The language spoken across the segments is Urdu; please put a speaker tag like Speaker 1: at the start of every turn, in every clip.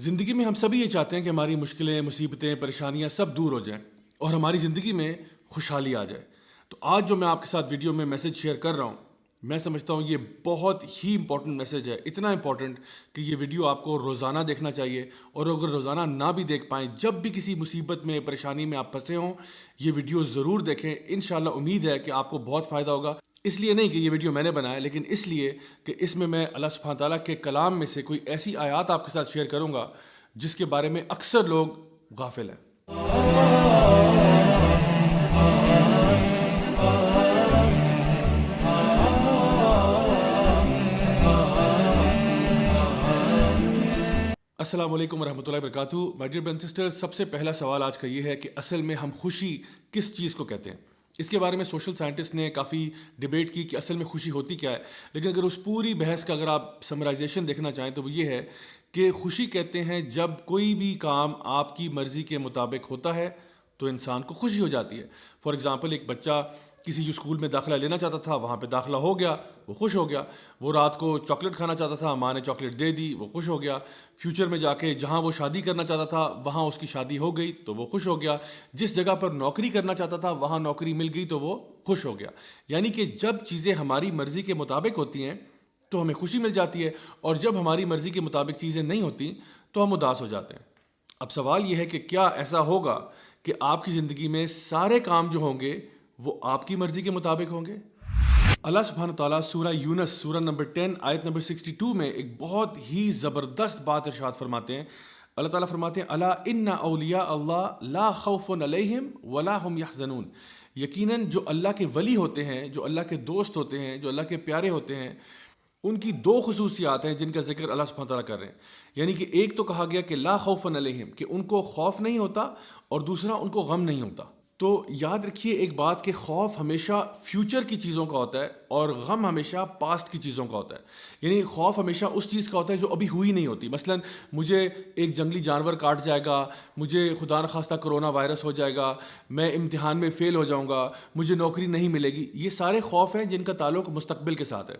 Speaker 1: زندگی میں ہم سبھی یہ چاہتے ہیں کہ ہماری مشکلیں، مصیبتیں، پریشانیاں سب دور ہو جائیں اور ہماری زندگی میں خوشحالی آ جائے۔ تو آج جو میں آپ کے ساتھ ویڈیو میں میسج شیئر کر رہا ہوں، میں سمجھتا ہوں یہ بہت ہی امپورٹنٹ میسج ہے، اتنا امپورٹنٹ کہ یہ ویڈیو آپ کو روزانہ دیکھنا چاہیے، اور اگر روزانہ نہ بھی دیکھ پائیں، جب بھی کسی مصیبت میں، پریشانی میں آپ پھنسے ہوں، یہ ویڈیو ضرور دیکھیں۔ انشاءاللہ امید ہے کہ آپ کو بہت فائدہ ہوگا۔ اس لیے نہیں کہ یہ ویڈیو میں نے بنایا، لیکن اس لیے کہ اس میں اللہ سبحانہ تعالیٰ کے کلام میں سے کوئی ایسی آیات آپ کے ساتھ شیئر کروں گا جس کے بارے میں اکثر لوگ غافل ہیں۔ السلام علیکم ورحمۃ اللہ وبرکاتہ۔ My dear brothers and sisters, سب سے پہلا سوال آج کا یہ ہے کہ اصل میں ہم خوشی کس چیز کو کہتے ہیں؟ اس کے بارے میں سوشل سائنٹسٹ نے کافی ڈیبیٹ کی کہ اصل میں خوشی ہوتی کیا ہے، لیکن اگر اس پوری بحث کا اگر آپ سمرائزیشن دیکھنا چاہیں تو وہ یہ ہے کہ خوشی کہتے ہیں جب کوئی بھی کام آپ کی مرضی کے مطابق ہوتا ہے تو انسان کو خوشی ہو جاتی ہے۔ فار ایگزامپل، ایک بچہ کسی اسکول میں داخلہ لینا چاہتا تھا، وہاں پہ داخلہ ہو گیا، وہ خوش ہو گیا۔ وہ رات کو چاکلیٹ کھانا چاہتا تھا، ماں نے چاکلیٹ دے دی، وہ خوش ہو گیا۔ فیوچر میں جا کے جہاں وہ شادی کرنا چاہتا تھا وہاں اس کی شادی ہو گئی تو وہ خوش ہو گیا۔ جس جگہ پر نوکری کرنا چاہتا تھا وہاں نوکری مل گئی تو وہ خوش ہو گیا۔ یعنی کہ جب چیزیں ہماری مرضی کے مطابق ہوتی ہیں تو ہمیں خوشی مل جاتی ہے، اور جب ہماری مرضی کے مطابق چیزیں نہیں ہوتی تو ہم اداس ہو جاتے ہیں۔ اب سوال یہ ہے کہ کیا ایسا ہوگا کہ آپ کی زندگی میں سارے کام جو ہوں گے وہ آپ کی مرضی کے مطابق ہوں گے؟ اللہ سبحانہ تعالیٰ سورہ یونس سورہ نمبر 10 آیت نمبر 62 میں ایک بہت ہی زبردست بات ارشاد فرماتے ہیں۔ اللہ تعالیٰ فرماتے ہیں الا ان اولیاء اللہ لا خوف علیہم ولا هم یحزنون۔ یقیناً جو اللہ کے ولی ہوتے ہیں، جو اللہ کے دوست ہوتے ہیں، جو اللہ کے پیارے ہوتے ہیں، ان کی دو خصوصیات ہیں جن کا ذکر اللہ سبحانہ تعالیٰ کر رہے ہیں۔ یعنی کہ ایک تو کہا گیا کہ لا خوف علیہم، کہ ان کو خوف نہیں ہوتا، اور دوسرا ان کو غم نہیں ہوتا۔ تو یاد رکھیے ایک بات کہ خوف ہمیشہ فیوچر کی چیزوں کا ہوتا ہے اور غم ہمیشہ پاسٹ کی چیزوں کا ہوتا ہے۔ یعنی خوف ہمیشہ اس چیز کا ہوتا ہے جو ابھی ہوئی نہیں ہوتی۔ مثلا مجھے ایک جنگلی جانور کاٹ جائے گا، مجھے خدا نخواستہ کرونا وائرس ہو جائے گا، میں امتحان میں فیل ہو جاؤں گا، مجھے نوکری نہیں ملے گی۔ یہ سارے خوف ہیں جن کا تعلق مستقبل کے ساتھ ہے۔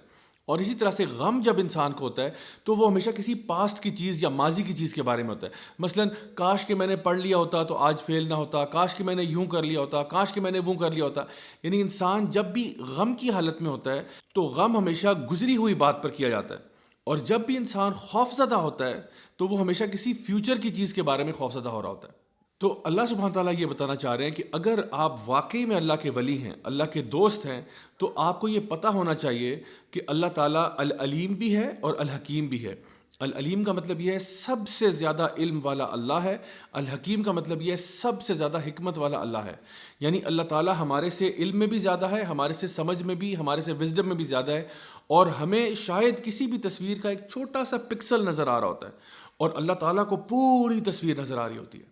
Speaker 1: اور اسی طرح سے غم جب انسان کو ہوتا ہے تو وہ ہمیشہ کسی پاسٹ کی چیز یا ماضی کی چیز کے بارے میں ہوتا ہے۔ مثلا کاش کہ میں نے پڑھ لیا ہوتا تو آج فیل نہ ہوتا، کاش کہ میں نے یوں کر لیا ہوتا، کاش کہ میں نے وہ کر لیا ہوتا۔ یعنی انسان جب بھی غم کی حالت میں ہوتا ہے تو غم ہمیشہ گزری ہوئی بات پر کیا جاتا ہے، اور جب بھی انسان خوف زدہ ہوتا ہے تو وہ ہمیشہ کسی فیوچر کی چیز کے بارے میں خوف زدہ ہو رہا ہوتا ہے۔ تو اللہ سبحانہ تعالیٰ یہ بتانا چاہ رہے ہیں کہ اگر آپ واقعی میں اللہ کے ولی ہیں، اللہ کے دوست ہیں، تو آپ کو یہ پتہ ہونا چاہیے کہ اللہ تعالیٰ العلیم بھی ہے اور الحکیم بھی ہے۔ العلیم کا مطلب یہ ہے سب سے زیادہ علم والا اللہ ہے، الحکیم کا مطلب یہ ہے سب سے زیادہ حکمت والا اللہ ہے۔ یعنی اللہ تعالیٰ ہمارے سے علم میں بھی زیادہ ہے، ہمارے سے سمجھ میں بھی، ہمارے سے وزڈم میں بھی زیادہ ہے، اور ہمیں شاید کسی بھی تصویر کا ایک چھوٹا سا پکسل نظر آ رہا ہوتا ہے، اور اللہ تعالیٰ کو پوری تصویر نظر آ رہی ہوتی ہے۔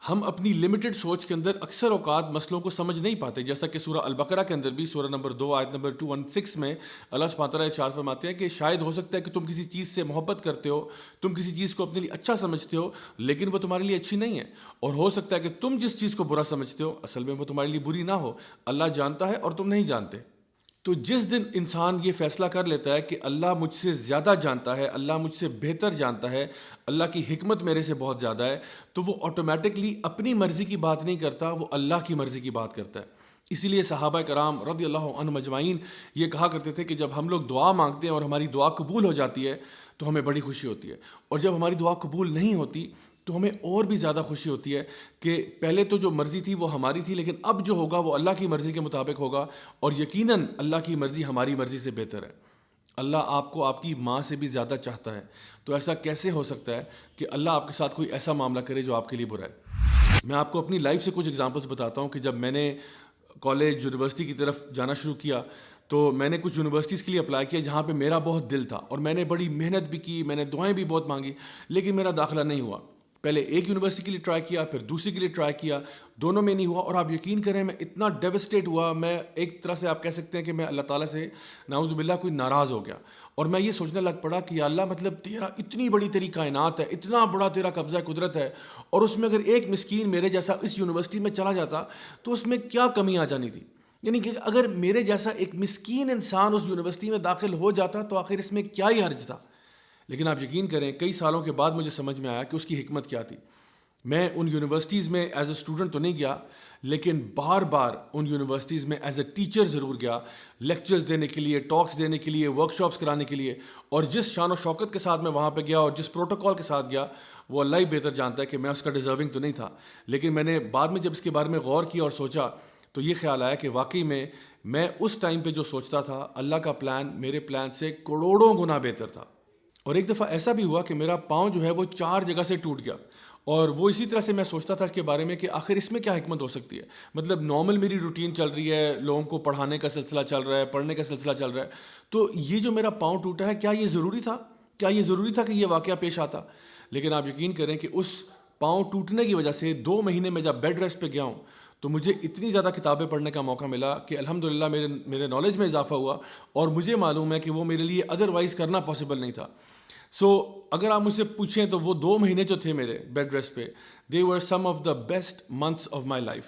Speaker 1: ہم اپنی لمیٹڈ سوچ کے اندر اکثر اوقات مسئلوں کو سمجھ نہیں پاتے، جیسا کہ سورہ البقرہ کے اندر بھی سورہ نمبر 2 آیت نمبر 216 میں اللہ سبحانہ تعالیٰ ارشاد فرماتے ہیں کہ شاید ہو سکتا ہے کہ تم کسی چیز سے محبت کرتے ہو، تم کسی چیز کو اپنے لیے اچھا سمجھتے ہو، لیکن وہ تمہارے لیے اچھی نہیں ہے، اور ہو سکتا ہے کہ تم جس چیز کو برا سمجھتے ہو اصل میں وہ تمہارے لیے بری نہ ہو۔ اللہ جانتا ہے اور تم نہیں جانتے۔ تو جس دن انسان یہ فیصلہ کر لیتا ہے کہ اللہ مجھ سے زیادہ جانتا ہے، اللہ مجھ سے بہتر جانتا ہے، اللہ کی حکمت میرے سے بہت زیادہ ہے، تو وہ آٹومیٹکلی اپنی مرضی کی بات نہیں کرتا، وہ اللہ کی مرضی کی بات کرتا ہے۔ اسی لیے صحابہ کرام رضی اللہ عنہم اجمعین یہ کہا کرتے تھے کہ جب ہم لوگ دعا مانگتے ہیں اور ہماری دعا قبول ہو جاتی ہے تو ہمیں بڑی خوشی ہوتی ہے، اور جب ہماری دعا قبول نہیں ہوتی تو ہمیں اور بھی زیادہ خوشی ہوتی ہے کہ پہلے تو جو مرضی تھی وہ ہماری تھی، لیکن اب جو ہوگا وہ اللہ کی مرضی کے مطابق ہوگا، اور یقیناً اللہ کی مرضی ہماری مرضی سے بہتر ہے۔ اللہ آپ کو آپ کی ماں سے بھی زیادہ چاہتا ہے، تو ایسا کیسے ہو سکتا ہے کہ اللہ آپ کے ساتھ کوئی ایسا معاملہ کرے جو آپ کے لیے برا ہے؟ میں آپ کو اپنی لائف سے کچھ ایگزامپلس بتاتا ہوں کہ جب میں نے کالج یونیورسٹی کی طرف جانا شروع کیا تو میں نے کچھ یونیورسٹیز کے لیے اپلائی کیا جہاں پہ میرا بہت دل تھا، اور میں نے بڑی محنت بھی کی، میں نے دعائیں بھی بہت مانگی، لیکن میرا داخلہ نہیں ہوا۔ پہلے ایک یونیورسٹی کے لیے ٹرائی کیا، پھر دوسری کے لیے ٹرائی کیا، دونوں میں نہیں ہوا، اور آپ یقین کریں میں اتنا ڈیوسٹیٹ ہوا، میں ایک طرح سے آپ کہہ سکتے ہیں کہ میں اللہ تعالیٰ سے نعوذ باللہ کوئی ناراض ہو گیا، اور میں یہ سوچنے لگ پڑا کہ یا اللہ مطلب تیرا اتنی بڑی تیری کائنات ہے، اتنا بڑا تیرا قبضہ قدرت ہے، اور اس میں اگر ایک مسکین میرے جیسا اس یونیورسٹی میں چلا جاتا تو اس میں کیا کمی آ جانی تھی؟ یعنی کہ اگر میرے جیسا ایک مسکین انسان اس یونیورسٹی میں داخل ہو جاتا تو آخر اس میں کیا ہی حرج تھا؟ لیکن آپ یقین کریں کئی سالوں کے بعد مجھے سمجھ میں آیا کہ اس کی حکمت کیا تھی. میں ان یونیورسٹیز میں ایز اے اسٹوڈنٹ تو نہیں گیا، لیکن بار بار ان یونیورسٹیز میں ایز اے ٹیچر ضرور گیا، لیکچرز دینے کے لیے، ٹاکس دینے کے لیے، ورک شاپس کرانے کے لیے. اور جس شان و شوکت کے ساتھ میں وہاں پہ گیا اور جس پروٹوکول کے ساتھ گیا، وہ اللہ ہی بہتر جانتا ہے کہ میں اس کا ڈیزرونگ تو نہیں تھا. لیکن میں نے بعد میں جب اس کے بارے میں غور کیا اور سوچا تو یہ خیال آیا کہ واقعی میں اس ٹائم پہ جو سوچتا تھا، اللہ کا پلان میرے پلان سے کروڑوں گنا بہتر تھا. اور ایک دفعہ ایسا بھی ہوا کہ میرا پاؤں جو ہے وہ 4 جگہ سے ٹوٹ گیا، اور وہ اسی طرح سے میں سوچتا تھا اس کے بارے میں کہ آخر اس میں کیا حکمت ہو سکتی ہے. مطلب نارمل میری روٹین چل رہی ہے، لوگوں کو پڑھانے کا سلسلہ چل رہا ہے، پڑھنے کا سلسلہ چل رہا ہے، تو یہ جو میرا پاؤں ٹوٹا ہے، کیا یہ ضروری تھا؟ کیا یہ ضروری تھا کہ یہ واقعہ پیش آتا؟ لیکن آپ یقین کریں کہ اس پاؤں ٹوٹنے کی وجہ سے 2 مہینے میں جب بیڈ ریسٹ پہ گیا ہوں تو مجھے اتنی زیادہ کتابیں پڑھنے کا موقع ملا کہ الحمدللہ میرے نالج میں اضافہ ہوا، اور مجھے معلوم ہے کہ وہ میرے لیے ادروائز کرنا پاسبل نہیں تھا. سو اگر آپ مجھ سے پوچھیں تو وہ 2 مہینے جو تھے میرے بیڈ ریسٹ پہ، they were some of the best months of my life.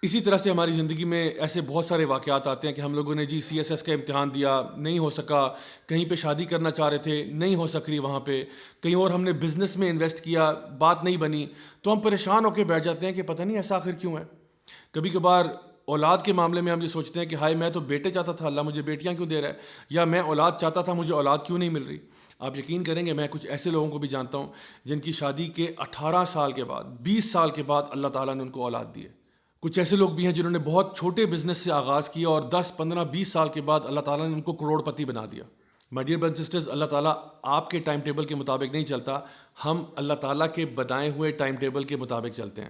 Speaker 1: اسی طرح سے ہماری زندگی میں ایسے بہت سارے واقعات آتے ہیں کہ ہم لوگوں نے CSS کا امتحان دیا، نہیں ہو سکا، کہیں پہ شادی کرنا چاہ رہے تھے، نہیں ہو سک رہی وہاں پہ، کہیں اور ہم نے بزنس میں انویسٹ کیا، بات نہیں بنی، تو ہم پریشان ہو کے بیٹھ جاتے ہیں کہ پتہ نہیں ایسا آخر کیوں ہے. کبھی کبھار اولاد کے معاملے میں ہم یہ سوچتے ہیں کہ ہائے میں تو بیٹے چاہتا تھا، اللہ مجھے بیٹیاں کیوں دے رہا ہے، یا میں اولاد چاہتا تھا، مجھے اولاد کیوں نہیں مل رہی. آپ یقین کریں گے میں کچھ ایسے لوگوں کو بھی جانتا ہوں جن کی شادی کے 18 سال کے بعد، 20 سال کے بعد اللہ تعالیٰ نے ان کو اولاد دی ہے. کچھ ایسے لوگ بھی ہیں جنہوں نے بہت چھوٹے بزنس سے آغاز کیا اور 10 15 20 سال کے بعد اللہ تعالیٰ نے ان کو کروڑ پتی بنا دیا. مائی ڈیئر برادرز سسٹرز، اللہ تعالیٰ آپ کے ٹائم ٹیبل کے مطابق نہیں چلتا، ہم اللہ تعالیٰ کے بتائے ہوئے ٹائم ٹیبل کے مطابق چلتے ہیں.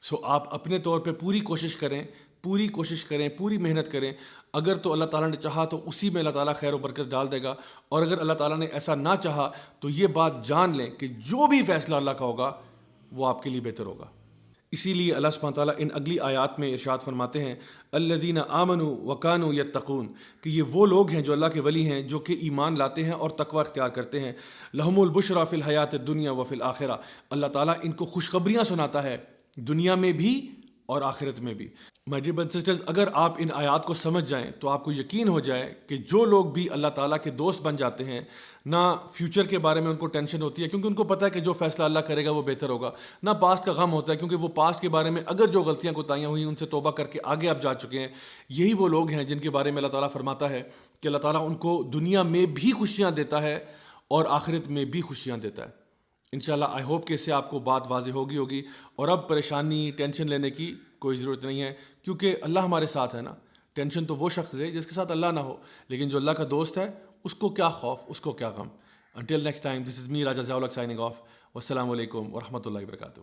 Speaker 1: سو آپ اپنے طور پہ پوری کوشش کریں، پوری محنت کریں. اگر تو اللہ تعالیٰ نے چاہا تو اسی میں اللہ تعالیٰ خیر و برکت ڈال دے گا، اور اگر اللہ تعالیٰ نے ایسا نہ چاہا تو یہ بات جان لیں کہ جو بھی فیصلہ اللہ کا ہوگا وہ آپ کے لیے بہتر ہوگا. اسی لیے اللہ سبحانہ تعالیٰ ان اگلی آیات میں ارشاد فرماتے ہیں الذین آمنوا وکانوا یتقون، کہ یہ وہ لوگ ہیں جو اللہ کے ولی ہیں، جو کہ ایمان لاتے ہیں اور تقوی اختیار کرتے ہیں. لہم البشریٰ فی الحیات الدنیا وفی الآخرہ، اللہ تعالیٰ ان کو خوشخبریاں سناتا ہے دنیا میں بھی اور آخرت میں بھی. مائی ڈیئر برادرز سسٹرز، اگر آپ ان آیات کو سمجھ جائیں تو آپ کو یقین ہو جائے کہ جو لوگ بھی اللہ تعالیٰ کے دوست بن جاتے ہیں، نہ فیوچر کے بارے میں ان کو ٹینشن ہوتی ہے کیونکہ ان کو پتہ ہے کہ جو فیصلہ اللہ کرے گا وہ بہتر ہوگا، نہ پاسٹ کا غم ہوتا ہے کیونکہ وہ پاسٹ کے بارے میں اگر جو غلطیاں کوتاہیاں ہوئی ان سے توبہ کر کے آگے آپ جا چکے ہیں. یہی وہ لوگ ہیں جن کے بارے میں اللہ تعالیٰ فرماتا ہے کہ اللہ تعالیٰ ان کو دنیا میں بھی خوشیاں دیتا ہے اور آخرت میں بھی خوشیاں دیتا ہے. انشاءاللہ آئی ہوپ کہ اس سے آپ کو بات واضح ہوگی، اور اب پریشانی ٹینشن لینے کی کوئی ضرورت نہیں ہے کیونکہ اللہ ہمارے ساتھ ہے نا. ٹینشن تو وہ شخص ہے جس کے ساتھ اللہ نہ ہو، لیکن جو اللہ کا دوست ہے اس کو کیا خوف، اس کو کیا غم. Until next time, this is me, Raja Zaulak, signing off. Wassalamu alaikum wa rahmatullahi wa barakatuh.